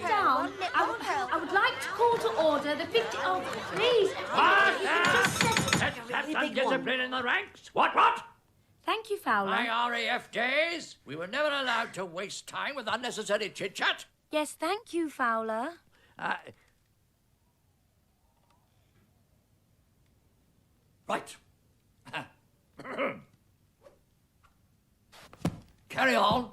down. I would like to call to order the 50... Oh, please. Let's have some discipline in the ranks. What? Thank you, Fowler. My RAF days. We were never allowed to waste time with unnecessary chit-chat. Yes, thank you, Fowler. Right. Carry on.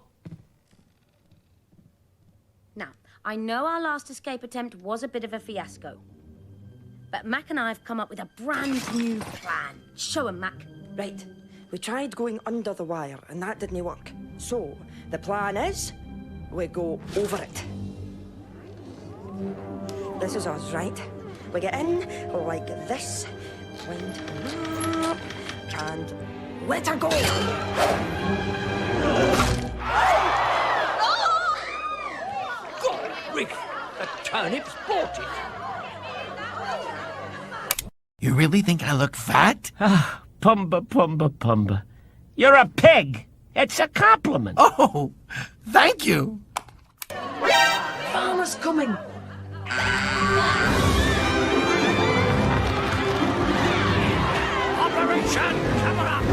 Now, I know our last escape attempt was a bit of a fiasco. But Mac and I have come up with a brand new plan. Show 'em, Mac. Right. We tried going under the wire, and that didn't work. So, the plan is, we go over it. This is us, right? We get in like this, wind up, and let her go! God, Rick, the turnips bought it. You really think I look fat? Ah, Pumbaa. You're a pig. It's a compliment. Oh, thank you. Farmer's coming! Operation Cover Up!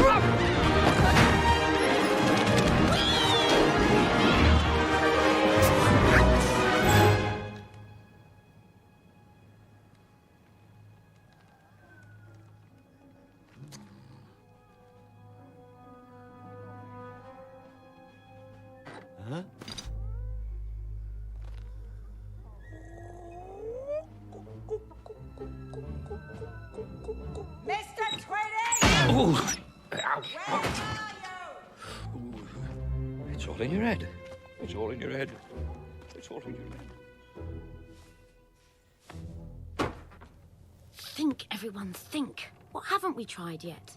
Mr. Twitty! Oh, Where are you? it's all in your head. It's all in your head. It's all in your head. Think, everyone, think. What haven't we tried yet?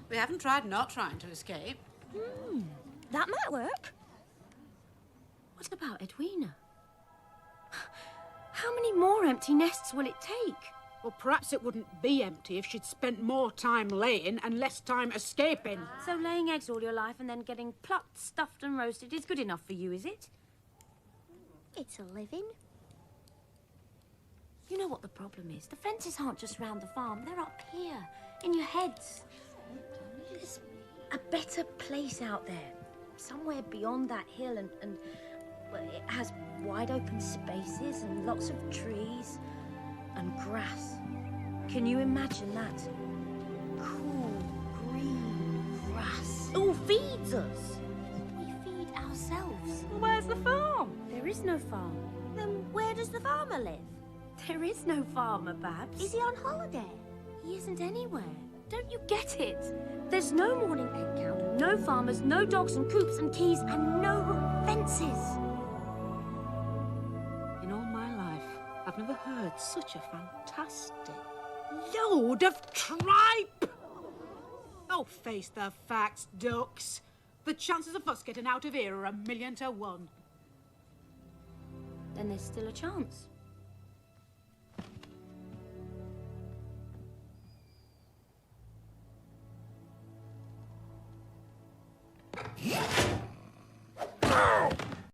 We haven't tried not trying to escape. That might work. What about Edwina? How many more empty nests will it take? Well, perhaps it wouldn't be empty if she'd spent more time laying and less time escaping. So laying eggs all your life and then getting plucked, stuffed and roasted is good enough for you, is it? It's a living. You know what the problem is? The fences aren't just round the farm. They're up here, in your heads. There's a better place out there. Somewhere beyond that hill and well, it has wide open spaces and lots of trees and grass. Can you imagine that? Cool, green grass. It all feeds us. We feed ourselves. Where's the farm? There is no farm. Then where does the farmer live? There is no farmer, Babs. Is he on holiday? He isn't anywhere. Don't you get it? There's no morning egg count, no farmers, no dogs and coops and keys, and no fences. In all my life, I've never heard such a fantastic load of tripe! Oh, face the facts, ducks. The chances of us getting out of here are 1,000,000 to 1. Then there's still a chance.